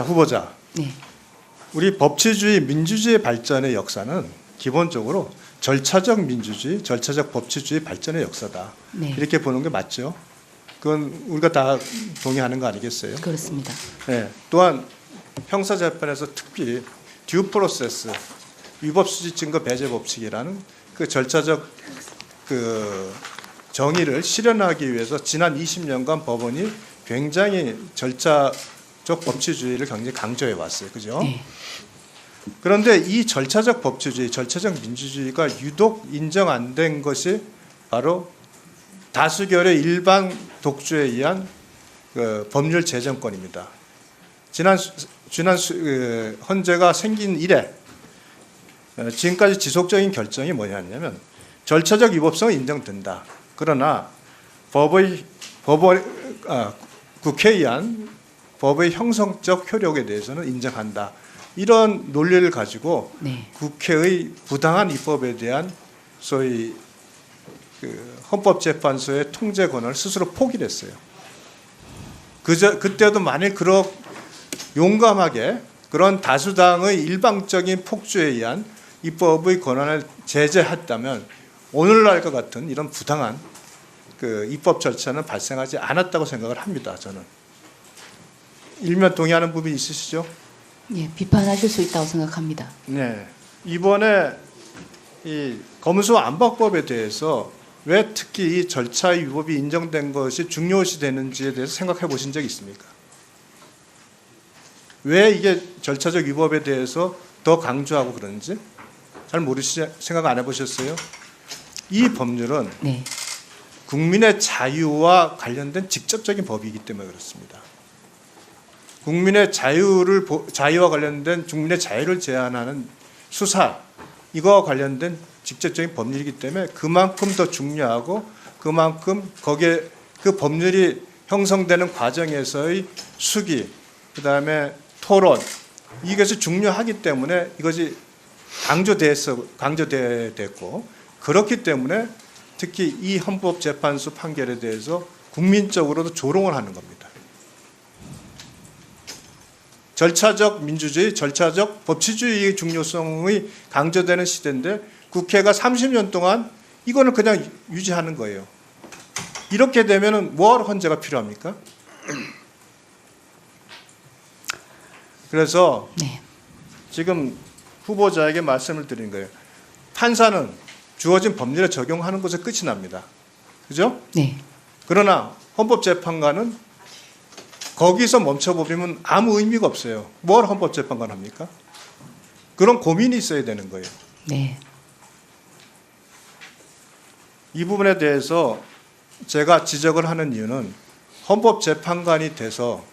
후보자, 네. 우리 법치주의, 민주주의 발전의 역사는 기본적으로 절차적 민주주의, 절차적 법치주의 발전의 역사다. 네. 이렇게 보는 게 맞죠? 그건 우리가 다 동의하는 거 아니겠어요? 그렇습니다. 네. 또한 형사재판에서 특히 듀 프로세스, 위법수지 증거 배제 법칙이라는 그 절차적 그 정의를 실현하기 위해서 지난 20년간 법원이 굉장히 절차적 법치주의를 굉장히 강조해 왔어요. 그죠? 네. 그런데 이 절차적 법치주의, 절차적 민주주의가 유독 인정 안 된 것이 바로 다수결의 일반 독주에 의한 그 법률 제정권입니다. 헌재가 생긴 이래 지금까지 지속적인 결정이 뭐냐면 절차적 위법성은 인정된다. 그러나 국회에 의한 법의 형성적 효력에 대해서는 인정한다. 이런 논리를 가지고 네. 국회의 부당한 입법에 대한 소위 그 헌법재판소의 통제 권한을 스스로 포기를 했어요. 그때도 만일 용감하게 그런 다수당의 일방적인 폭주에 의한 입법의 권한을 제재했다면 오늘날과 같은 이런 부당한 그 입법 절차는 발생하지 않았다고 생각을 합니다. 저는. 일면 동의하는 부분이 있으시죠? 예, 비판하실 수 있다고 생각합니다. 네. 이번에 이 검수 안박법에 대해서 왜 특히 이 절차의 위법이 인정된 것이 중요시 되는지에 대해서 생각해 보신 적 있습니까? 왜 이게 절차적 위법에 대해서 더 강조하고 그런지 잘 생각 안 해보셨어요? 이 법률은 네. 국민의 자유와 관련된 직접적인 법이기 때문에 그렇습니다. 국민의 자유와 관련된 국민의 자유를 제한하는 수사, 이거와 관련된 직접적인 법률이기 때문에 그만큼 더 중요하고 그만큼 거기에 그 법률이 형성되는 과정에서의 수기, 그다음에 토론, 이것이 중요하기 때문에 이것이 강조됐고 그렇기 때문에 특히 이 헌법재판소 판결에 대해서 국민적으로도 조롱을 하는 겁니다. 절차적 민주주의, 절차적 법치주의의 중요성이 강조되는 시대인데 국회가 30년 동안 이거는 그냥 유지하는 거예요. 이렇게 되면은 뭐하러 헌재가 필요합니까? 그래서 네. 지금 후보자에게 말씀을 드린 거예요. 판사는 주어진 법률에 적용하는 것에 끝이 납니다. 그죠? 네. 그러나 헌법재판관은 거기서 멈춰버리면 아무 의미가 없어요. 뭘 헌법재판관 합니까? 그런 고민이 있어야 되는 거예요. 네. 이 부분에 대해서 제가 지적을 하는 이유는 헌법재판관이 돼서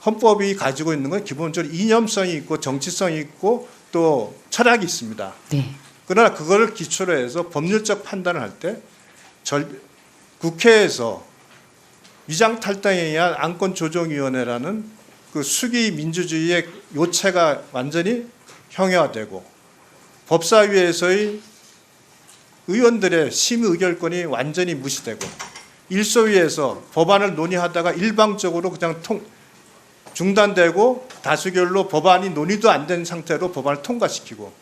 헌법이 가지고 있는 건 기본적으로 이념성이 있고 정치성이 있고 또 철학이 있습니다. 네. 그러나 그걸 기초로 해서 법률적 판단을 할 때 국회에서 위장탈당에 의한 안건조정위원회라는 그 수기 민주주의의 요체가 완전히 형해화되고 법사위에서의 의원들의 심의 의결권이 완전히 무시되고 일소위에서 법안을 논의하다가 일방적으로 그냥 중단되고 다수결로 법안이 논의도 안 된 상태로 법안을 통과시키고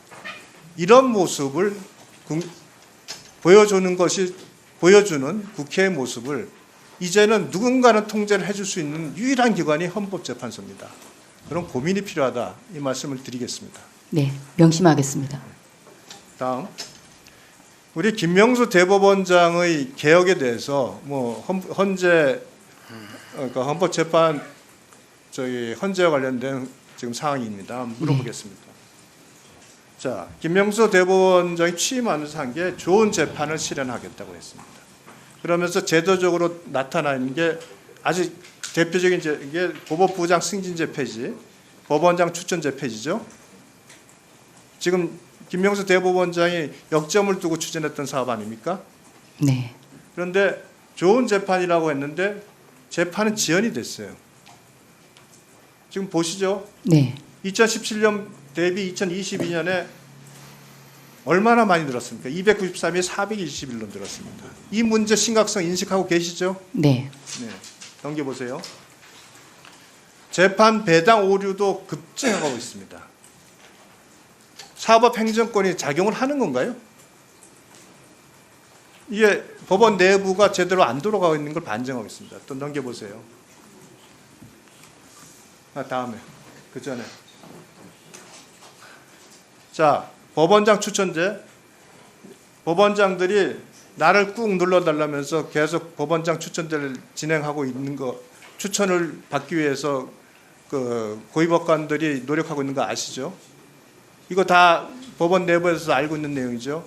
이런 모습을 보여주는 국회의 모습을 이제는 누군가는 통제를 해줄 수 있는 유일한 기관이 헌법재판소입니다. 그런 고민이 필요하다 이 말씀을 드리겠습니다. 네. 명심하겠습니다. 다음 우리 김명수 대법원장의 개혁에 대해서 뭐 그러니까 헌법재판 헌재와 관련된 지금 상황입니다. 물어보겠습니다. 자, 김명수 대법원장이 취임하면서 한 게 좋은 재판을 실현하겠다고 했습니다. 그러면서 제도적으로 나타나는 게 아주 대표적인 게 고법부장 승진제 폐지, 법원장 추천제 폐지죠. 지금 김명수 대법원장이 역점을 두고 추진했던 사업 아닙니까? 네. 그런데 좋은 재판이라고 했는데 재판은 지연이 됐어요. 지금 보시죠. 네. 2017년 대비 2022년에 얼마나 많이 늘었습니까? 293이 421로 늘었습니다. 이 문제 심각성 인식하고 계시죠? 네. 네. 넘겨보세요. 재판 배당 오류도 급증하고 있습니다. 사법행정권이 작용을 하는 건가요? 이게 법원 내부가 제대로 안 돌아가고 있는 걸 반증하고 있습니다. 또 넘겨보세요. 다음에 그 전에 자 법원장 추천제 법원장들이 나를 꾹 눌러달라면서 계속 법원장 추천제를 진행하고 있는 거 추천을 받기 위해서 그 고위법관들이 노력하고 있는 거 아시죠? 이거 다 법원 내부에서 알고 있는 내용이죠.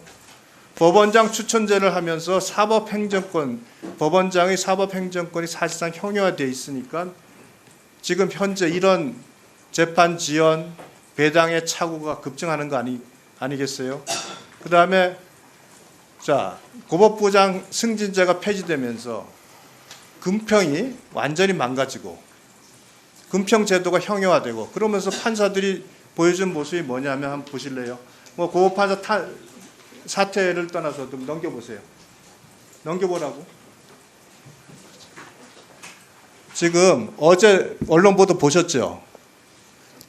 법원장 추천제를 하면서 사법행정권 법원장의 사법행정권이 사실상 형용화되어 있으니까 지금 현재 이런 재판 지연, 배당의 착오가 급증하는 거 아니겠어요? 그 다음에 자 고법부장 승진제가 폐지되면서 금평이 완전히 망가지고 금평 제도가 형용화되고 그러면서 판사들이 보여준 모습이 뭐냐면 한번 보실래요? 뭐 고법판사 사퇴를 떠나서 좀 넘겨보세요. 넘겨보라고. 지금 어제 언론 보도 보셨죠?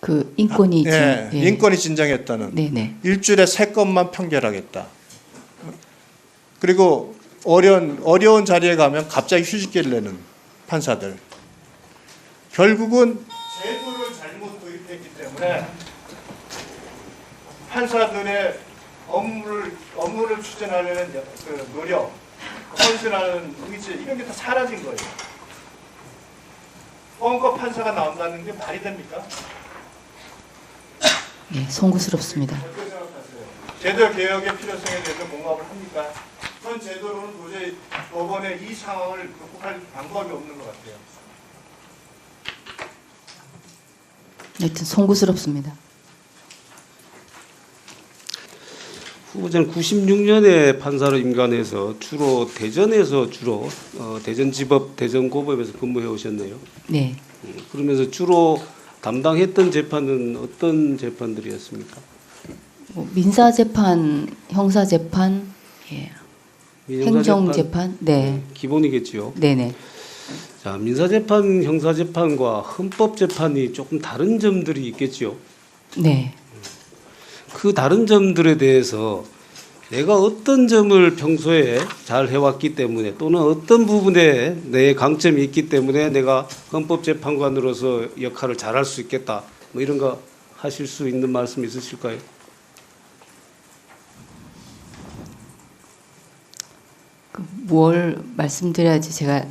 그 인권이 예, 예. 인권이 진정했다는. 네네. 일주일에 3건만 판결하겠다. 그리고 어려운 자리에 가면 갑자기 휴직계를 내는 판사들. 결국은 제도를 잘못 도입했기 때문에 판사들의 업무를 추진하려는 그 노력, 헌신하는 의지 이런 게 다 사라진 거예요. 헌법 판사가 나온다는 게 말이 됩니까? 예, 송구스럽습니다. 어떻게 생각하세요? 제도 개혁의 필요성에 대해서 공감을 합니까? 현 제도로는 도저히 법원의 이 상황을 극복할 방법이 없는 것 같아요. 하여튼 송구스럽습니다. 후보자는 96년에 판사로 임관해서 주로 대전에서 대전지법, 대전고법에서 근무해 오셨네요. 네. 그러면서 주로 담당했던 재판은 어떤 재판들이었습니까? 뭐 민사재판, 형사재판, 예. 행정재판, 네. 기본이겠지요. 네네. 자, 민사재판, 형사재판과 헌법재판이 조금 다른 점들이 있겠지요. 네. 그 다른 점들에 대해서 내가 어떤 점을 평소에 잘 해왔기 때문에 또는 어떤 부분에 내 강점이 있기 때문에 내가 헌법재판관으로서 역할을 잘할 수 있겠다. 뭐 이런 거 하실 수 있는 말씀 있으실까요? 뭘 말씀드려야지 제가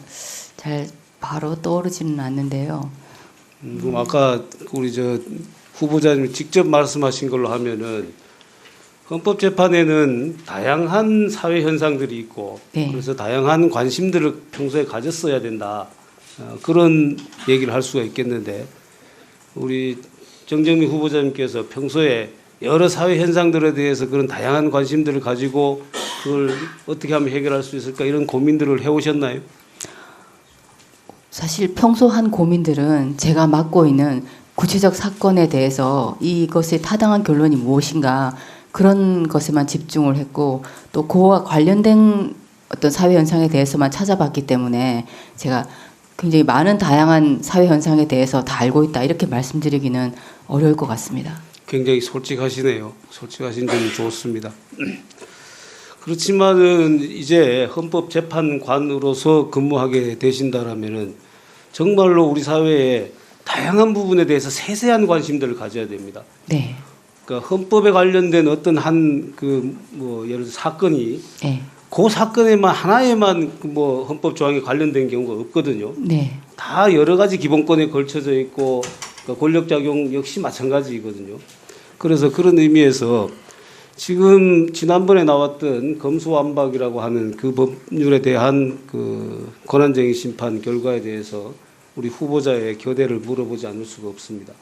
잘 바로 떠오르지는 않는데요. 그럼 아까 우리 후보자님 직접 말씀하신 걸로 하면은 헌법재판에는 다양한 사회 현상들이 있고 네. 그래서 다양한 관심들을 평소에 가졌어야 된다. 그런 얘기를 할 수가 있겠는데 우리 정정민 후보자님께서 평소에 여러 사회 현상들에 대해서 그런 다양한 관심들을 가지고 그걸 어떻게 하면 해결할 수 있을까 이런 고민들을 해오셨나요? 사실 평소 한 고민들은 제가 맡고 있는 구체적 사건에 대해서 이것의 타당한 결론이 무엇인가 그런 것에만 집중을 했고 또 그와 관련된 어떤 사회 현상에 대해서만 찾아봤기 때문에 제가 굉장히 많은 다양한 사회 현상에 대해서 다 알고 있다 이렇게 말씀드리기는 어려울 것 같습니다. 굉장히 솔직하시네요. 솔직하신 점이 좋습니다. 그렇지만은 이제 헌법재판관으로서 근무하게 되신다라면은 정말로 우리 사회에 다양한 부분에 대해서 세세한 관심들을 가져야 됩니다. 네. 그러니까 헌법에 관련된 어떤 예를 들어 사건이 네. 그 사건에만 하나에만 헌법 조항에 관련된 경우가 없거든요. 네. 다 여러 가지 기본권에 걸쳐져 있고 그러니까 권력작용 역시 마찬가지거든요. 그래서 그런 의미에서 지금 지난번에 나왔던 검수완박이라고 하는 그 법률에 대한 그 권한쟁의 심판 결과에 대해서 우리 후보자의 견해를 물어보지 않을 수가 없습니다.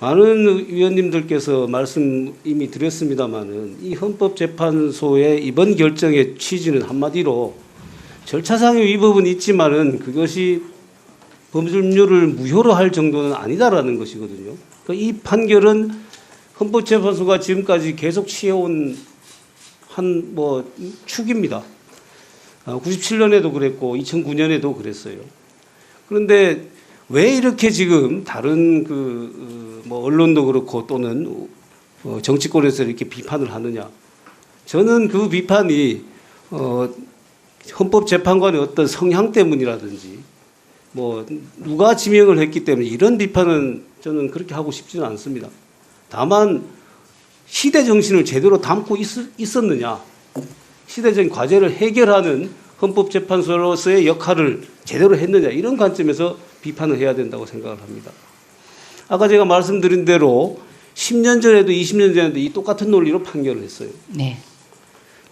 많은 위원님들께서 말씀 이미 드렸습니다마는 이 헌법재판소의 이번 결정의 취지는 한마디로 절차상의 위법은 있지만은 그것이 법률을 무효로 할 정도는 아니다라는 것이거든요. 그러니까 이 판결은 헌법재판소가 지금까지 계속 취해온 축입니다. 97년에도 그랬고 2009년에도 그랬어요. 그런데 왜 이렇게 지금 다른 뭐 언론도 그렇고 또는 정치권에서 이렇게 비판을 하느냐? 저는 그 비판이 헌법재판관의 어떤 성향 때문이라든지 뭐 누가 지명을 했기 때문에 이런 비판은 저는 그렇게 하고 싶지는 않습니다. 다만 시대 정신을 제대로 담고 있었느냐, 시대적인 과제를 해결하는 헌법재판소로서의 역할을 제대로 했느냐, 이런 관점에서 비판을 해야 된다고 생각을 합니다. 아까 제가 말씀드린 대로 10년 전에도 20년 전에도 이 똑같은 논리로 판결을 했어요. 네.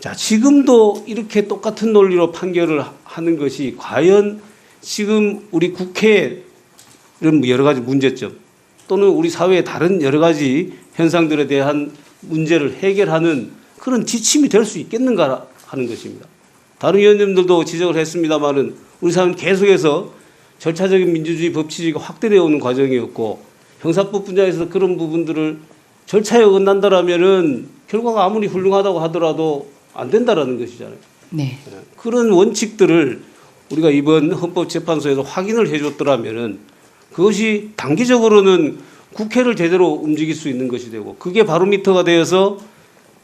자, 지금도 이렇게 똑같은 논리로 판결을 하는 것이 과연 지금 우리 국회의 이런 여러 가지 문제점 또는 우리 사회의 다른 여러 가지 현상들에 대한 문제를 해결하는 그런 지침이 될 수 있겠는가 하는 것입니다. 다른 의원님들도 지적을 했습니다마는 우리 사회는 계속해서 절차적인 민주주의 법치주의가 확대되어 오는 과정이었고 형사법 분야에서 그런 부분들을 절차에 어긋난다라면은 결과가 아무리 훌륭하다고 하더라도 안 된다라는 것이잖아요. 네. 그런 원칙들을 우리가 이번 헌법재판소에서 확인을 해줬더라면은 그것이 단기적으로는 국회를 제대로 움직일 수 있는 것이 되고 그게 바로미터가 되어서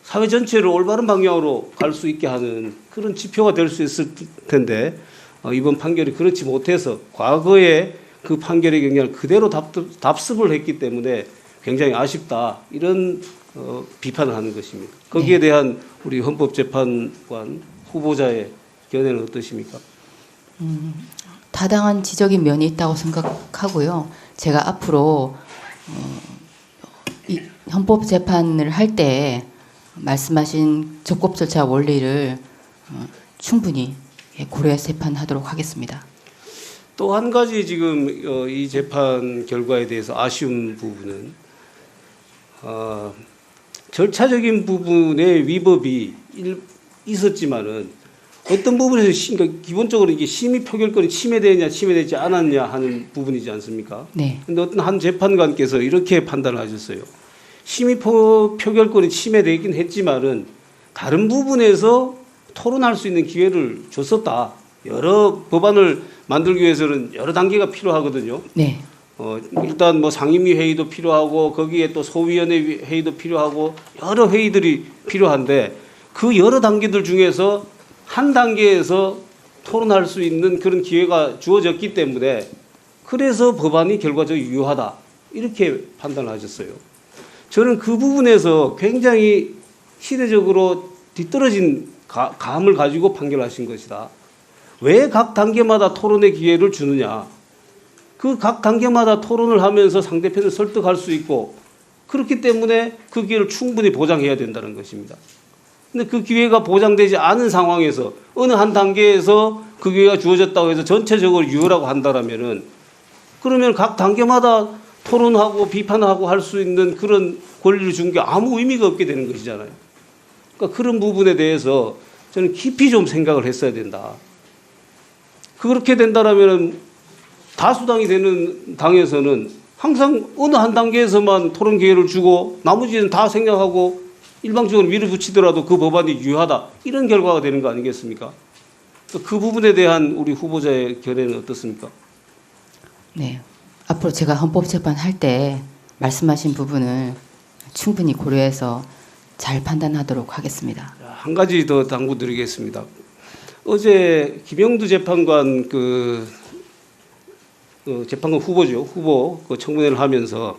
사회 전체를 올바른 방향으로 갈 수 있게 하는 그런 지표가 될 수 있을 텐데 이번 판결이 그렇지 못해서 과거에 그 판결의 경향을 그대로 답습을 했기 때문에 굉장히 아쉽다 이런 비판을 하는 것입니다. 거기에 대한 우리 헌법재판관 후보자의 견해는 어떠십니까? 타당한 지적인 면이 있다고 생각하고요. 제가 앞으로 이 헌법재판을 할 때 말씀하신 적법 절차 원리를 충분히 고려해서 재판하도록 하겠습니다. 또 한 가지 지금 이 재판 결과에 대해서 아쉬운 부분은 절차적인 부분의 위법이 있었지만은 어떤 부분에서 그러니까 기본적으로 이게 심의 표결권이 침해되느냐 침해되지 않았냐 하는 부분이지 않습니까? 네. 근데 어떤 한 재판관께서 이렇게 판단을 하셨어요. 심의 표결권이 침해되긴 했지만은 다른 부분에서 토론할 수 있는 기회를 줬었다. 여러 법안을 만들기 위해서는 여러 단계가 필요하거든요. 네. 일단 뭐 상임위 회의도 필요하고 거기에 또 소위원회 회의도 필요하고 여러 회의들이 필요한데 그 여러 단계들 중에서 한 단계에서 토론할 수 있는 그런 기회가 주어졌기 때문에 그래서 법안이 결과적으로 유효하다 이렇게 판단을 하셨어요. 저는 그 부분에서 굉장히 시대적으로 뒤떨어진 감을 가지고 판결하신 것이다. 왜 각 단계마다 토론의 기회를 주느냐. 그 각 단계마다 토론을 하면서 상대편을 설득할 수 있고 그렇기 때문에 그 기회를 충분히 보장해야 된다는 것입니다. 근데 그 기회가 보장되지 않은 상황에서 어느 한 단계에서 그 기회가 주어졌다고 해서 전체적으로 유효라고 한다라면은 그러면 각 단계마다 토론하고 비판하고 할 수 있는 그런 권리를 준 게 아무 의미가 없게 되는 것이잖아요. 그러니까 그런 부분에 대해서 저는 깊이 좀 생각을 했어야 된다. 그렇게 된다라면은 다수당이 되는 당에서는 항상 어느 한 단계에서만 토론 기회를 주고 나머지는 다 생략하고 일방적으로 밀어붙이더라도 그 법안이 유효하다. 이런 결과가 되는 거 아니겠습니까? 그 부분에 대한 우리 후보자의 견해는 어떻습니까? 네. 앞으로 제가 헌법재판 할 때 말씀하신 부분을 충분히 고려해서 잘 판단하도록 하겠습니다. 한 가지 더 당부드리겠습니다. 어제 김영두 재판관 재판관 후보 그 청문회를 하면서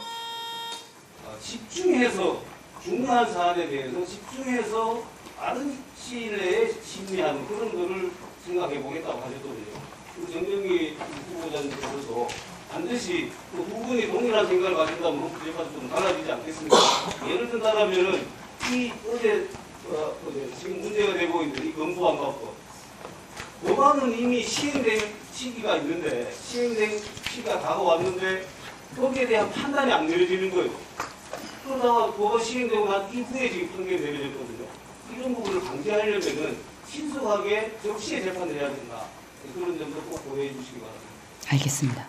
집중해서 중요한 사안에 대해서 집중해서 빠른 시일 내에 심리하는 그런 거를 생각해 보겠다고 하셨거든요. 그 정경희 후보자님께서도 반드시 그 부분이 동일한 생각을 가진다면 헌법재판도 좀 달라지지 않겠습니까? 예를 든다면은 이 어제 지금 문제가 되고 있는 이 검수완박법 법안은 이미 시행된 시기가 있는데 시행된 시기가 다가왔는데 거기에 대한 판단이 안 내려지는 거예요. 그러다가 법안 시행되고 난 이후에 지금 판결이 내려졌거든요. 이런 부분을 방지하려면은 신속하게 적시에 재판을 해야 된다. 그런 점도 꼭 고려해 주시기 바랍니다. 알겠습니다.